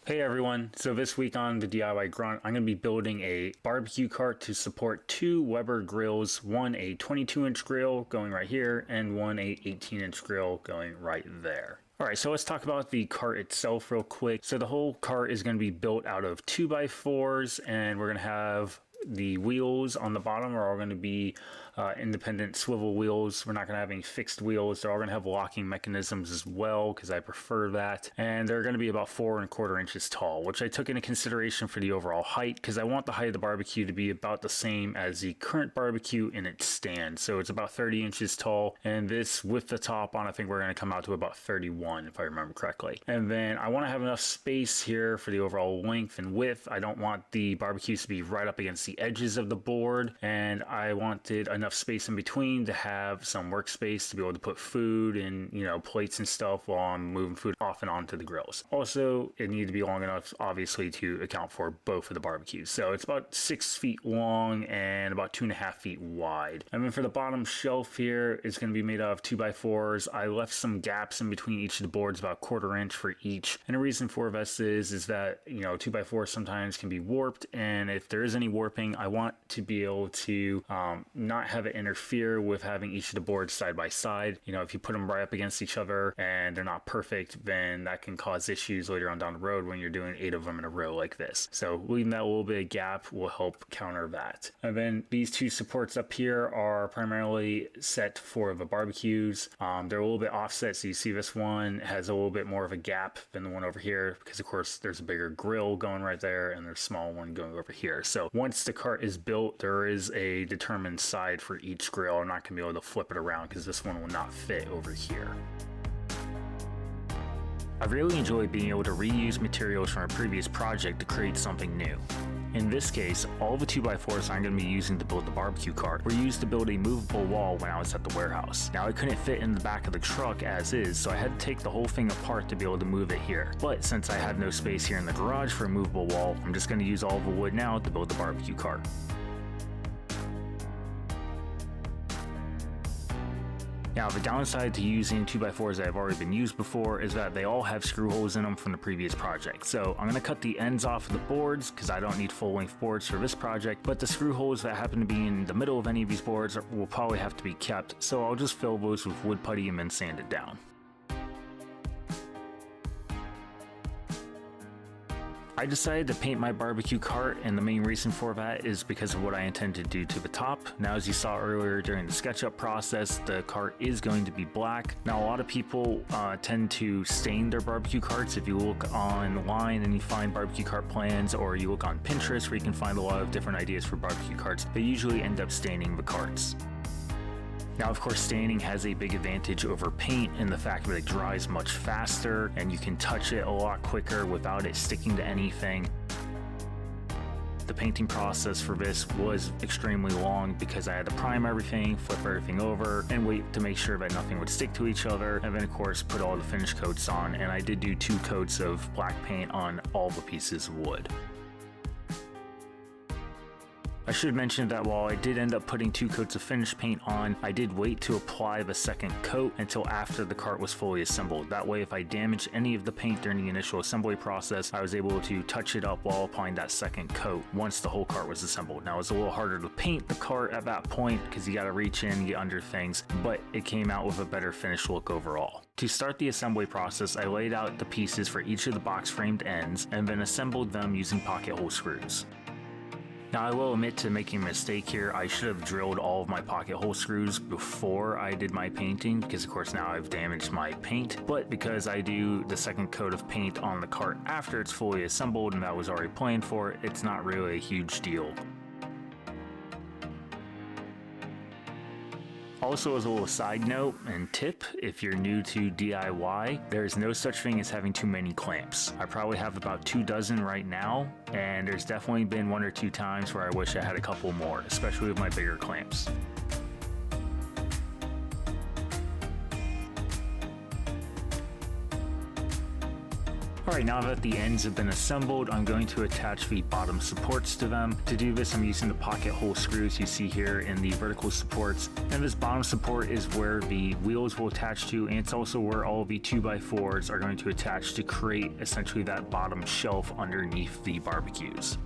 Hey everyone, so this week on the DIY Grunt, I'm going to be building a barbecue cart to support two Weber grills, one a 22-inch grill going right here, and one a 18-inch grill going right there. Alright, so let's talk about the cart itself real quick. So the whole cart is going to be built out of 2x4s, and we're going to have the wheels on the bottom are all going to be independent swivel wheels. We're not going to have any fixed wheels. They're all going to have locking mechanisms as well because I prefer that. And they're going to be about 4¼ inches tall, which I took into consideration for the overall height because I want the height of the barbecue to be about the same as the current barbecue in its stand. So it's about 30 inches tall, and this with the top on, I think we're going to come out to about 31 if I remember correctly. And then I want to have enough space here for the overall length and width. I don't want the barbecues to be right up against the edges of the board, and I wanted enough space in between to have some workspace to be able to put food and plates and stuff while I'm moving food off and onto the grills. Also, it needed to be long enough obviously to account for both of the barbecues. So it's about 6 feet long and about 2.5 feet wide. And then for the bottom shelf here, it's going to be made out of 2x4s. I left some gaps in between each of the boards, about 1/4 inch for each. And the reason for this is that 2x4 sometimes can be warped, and if there is any warping, I want to be able to not have it interfere with having each of the boards side by side. If you put them right up against each other and they're not perfect, then that can cause issues later on down the road when you're doing 8 of them in a row like this. So leaving that little bit of gap will help counter that. And then these two supports up here are primarily set for the barbecues. They're a little bit offset, so you see this one has a little bit more of a gap than the one over here because of course there's a bigger grill going right there and there's a small one going over here. So once the cart is built, there is a determined side for each grill. I'm not going to be able to flip it around because this one will not fit over here. I really enjoy being able to reuse materials from a previous project to create something new. In this case, all the 2x4s I'm going to be using to build the barbecue cart were used to build a movable wall when I was at the warehouse. Now I couldn't fit in the back of the truck as is, so I had to take the whole thing apart to be able to move it here. But since I have no space here in the garage for a movable wall, I'm just going to use all the wood now to build the barbecue cart. Now, the downside to using 2x4s that have already been used before is that they all have screw holes in them from the previous project. So I'm going to cut the ends off of the boards because I don't need full-length boards for this project, but the screw holes that happen to be in the middle of any of these boards will probably have to be kept, so I'll just fill those with wood putty and then sand it down. I decided to paint my barbecue cart, and the main reason for that is because of what I intend to do to the top. Now, as you saw earlier during the SketchUp process, the cart is going to be black. Now, a lot of people tend to stain their barbecue carts. If you look online and you find barbecue cart plans, or you look on Pinterest where you can find a lot of different ideas for barbecue carts, they usually end up staining the carts. Now, of course, staining has a big advantage over paint in the fact that it dries much faster and you can touch it a lot quicker without it sticking to anything. The painting process for this was extremely long because I had to prime everything, flip everything over, and wait to make sure that nothing would stick to each other, and then of course put all the finish coats on, and I did do 2 coats of black paint on all the pieces of wood. I should mention that while I did end up putting 2 coats of finish paint on, I did wait to apply the second coat until after the cart was fully assembled. That way, if I damaged any of the paint during the initial assembly process, I was able to touch it up while applying that second coat once the whole cart was assembled. Now, it was a little harder to paint the cart at that point because you got to reach in and get under things, but it came out with a better finished look overall. To start the assembly process, I laid out the pieces for each of the box framed ends and then assembled them using pocket hole screws. Now, I will admit to making a mistake here. I should have drilled all of my pocket hole screws before I did my painting because of course now I've damaged my paint, but because I do the second coat of paint on the cart after it's fully assembled and that was already planned for, it's not really a huge deal. Also, as a little side note and tip, if you're new to DIY, there's no such thing as having too many clamps. I probably have about 24 right now, and there's definitely been 1 or 2 times where I wish I had a couple more, especially with my bigger clamps. Alright, now that the ends have been assembled, I'm going to attach the bottom supports to them. To do this, I'm using the pocket hole screws you see here in the vertical supports. And this bottom support is where the wheels will attach to, and it's also where all the 2x4s are going to attach to create essentially that bottom shelf underneath the barbecues.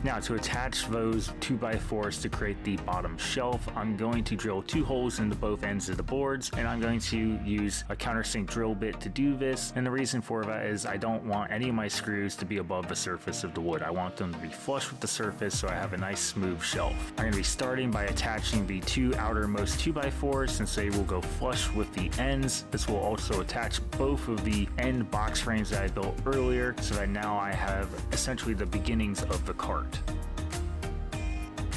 Now, to attach those 2x4s to create the bottom shelf, I'm going to drill 2 holes into both ends of the boards, and I'm going to use a countersink drill bit to do this. And the reason for that is I don't want any of my screws to be above the surface of the wood. I want them to be flush with the surface so I have a nice smooth shelf. I'm going to be starting by attaching the 2 outermost 2x4s since they will go flush with the ends. This will also attach both of the end box frames that I built earlier so that now I have essentially the beginnings of the cart.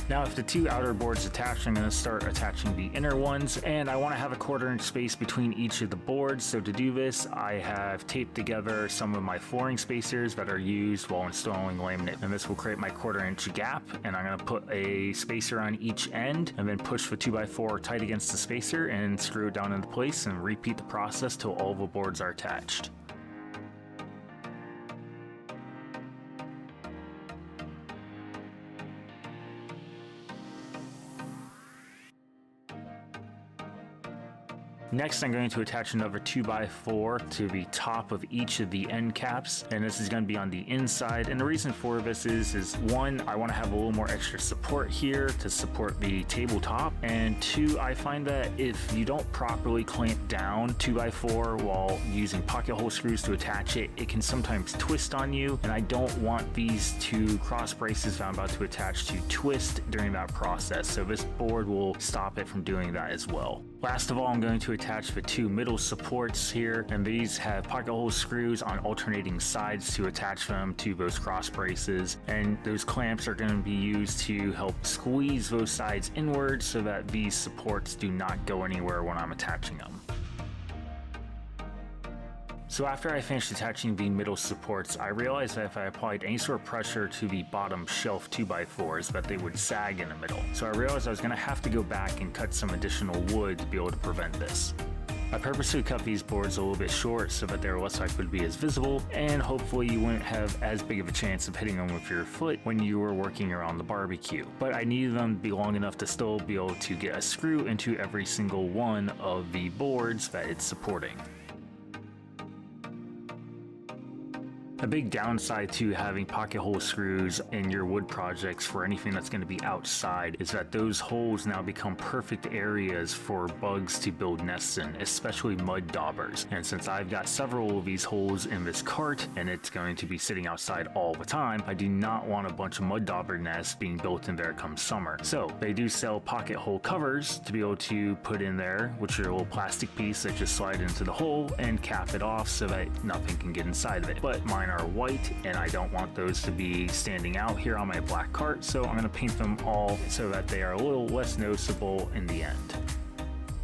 Now, if the 2 outer boards attached, I'm going to start attaching the inner ones, and I want to have a 1/4 inch space between each of the boards. So to do this, I have taped together some of my flooring spacers that are used while installing laminate, and this will create my 1/4 inch gap. And I'm going to put a spacer on each end and then push the 2x4 tight against the spacer and screw it down into place, and repeat the process till all the boards are attached. Next, I'm going to attach another 2x4 to the top of each of the end caps, and this is going to be on the inside. And the reason for this is one, I want to have a little more extra support here to support the tabletop, and 2, I find that if you don't properly clamp down 2x4 while using pocket hole screws to attach it, it can sometimes twist on you, and I don't want these 2 cross braces that I'm about to attach to twist during that process, so this board will stop it from doing that as well. Last of all, I'm going to attach the 2 middle supports here, and these have pocket hole screws on alternating sides to attach them to those cross braces, and those clamps are going to be used to help squeeze those sides inward so that these supports do not go anywhere when I'm attaching them. So after I finished attaching the middle supports, I realized that if I applied any sort of pressure to the bottom shelf 2x4s that they would sag in the middle. So I realized I was going to have to go back and cut some additional wood to be able to prevent this. I purposely cut these boards a little bit short so that they're less likely to be as visible, and hopefully you wouldn't have as big of a chance of hitting them with your foot when you were working around the barbecue. But I needed them to be long enough to still be able to get a screw into every single one of the boards that it's supporting. A big downside to having pocket hole screws in your wood projects for anything that's going to be outside is that those holes now become perfect areas for bugs to build nests in, especially mud daubers. And since I've got several of these holes in this cart and it's going to be sitting outside all the time, I do not want a bunch of mud dauber nests being built in there come summer. So they do sell pocket hole covers to be able to put in there, which are a little plastic piece that just slide into the hole and cap it off so that nothing can get inside of it. But mine are white, and I don't want those to be standing out here on my black cart, so I'm going to paint them all so that they are a little less noticeable in the end.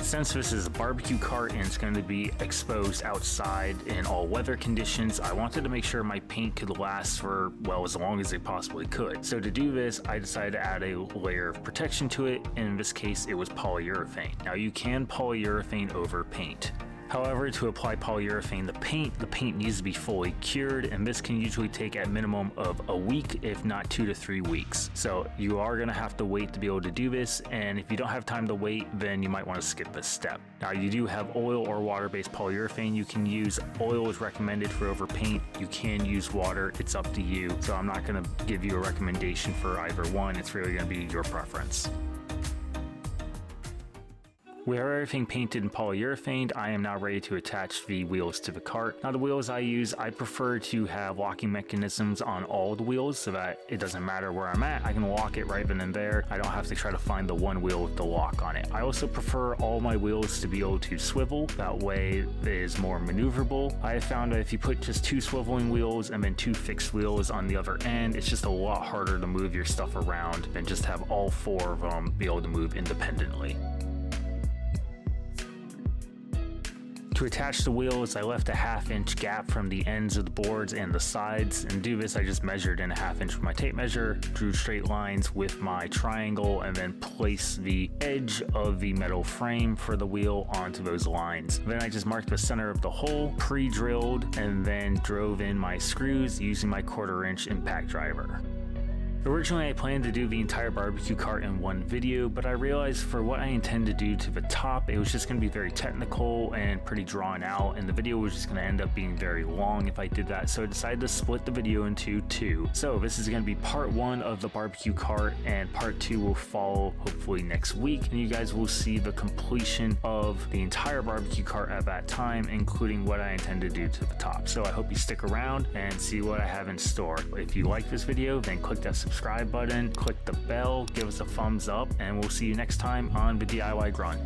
Since this is a barbecue cart and it's going to be exposed outside in all weather conditions, I wanted to make sure my paint could last for, well, as long as it possibly could. So to do this, I decided to add a layer of protection to it, and in this case it was polyurethane. Now you can polyurethane over paint. However, to apply polyurethane, the paint needs to be fully cured, and this can usually take a minimum of a week, if not 2 to 3 weeks. So you are going to have to wait to be able to do this, and if you don't have time to wait, then you might want to skip this step. Now, you do have oil or water-based polyurethane you can use. Oil is recommended for over paint. You can use water, it's up to you. So I'm not going to give you a recommendation for either one. It's really going to be your preference. We have everything painted and polyurethane. I am now ready to attach the wheels to the cart. Now the wheels I use, I prefer to have locking mechanisms on all the wheels so that it doesn't matter where I'm at. I can lock it right then and there. I don't have to try to find the one wheel with the lock on it. I also prefer all my wheels to be able to swivel. That way it is more maneuverable. I have found that if you put just 2 swiveling wheels and then 2 fixed wheels on the other end, it's just a lot harder to move your stuff around than just have all 4 of them be able to move independently. To attach the wheels, I left a 1/2 inch gap from the ends of the boards and the sides, and to do this I just measured in a 1/2 inch with my tape measure, drew straight lines with my triangle, and then placed the edge of the metal frame for the wheel onto those lines. Then I just marked the center of the hole, pre-drilled, and then drove in my screws using my 1/4 inch impact driver. Originally I planned to do the entire barbecue cart in one video, but I realized for what I intend to do to the top, it was just going to be very technical and pretty drawn out, and the video was just going to end up being very long if I did that, so I decided to split the video into 2. So this is going to be part 1 of the barbecue cart, and part 2 will follow hopefully next week, and you guys will see the completion of the entire barbecue cart at that time, including what I intend to do to the top. So I hope you stick around and see what I have in store. If you like this video, then click that subscribe button, click the bell, give us a thumbs up, and we'll see you next time on the DIY Grunt.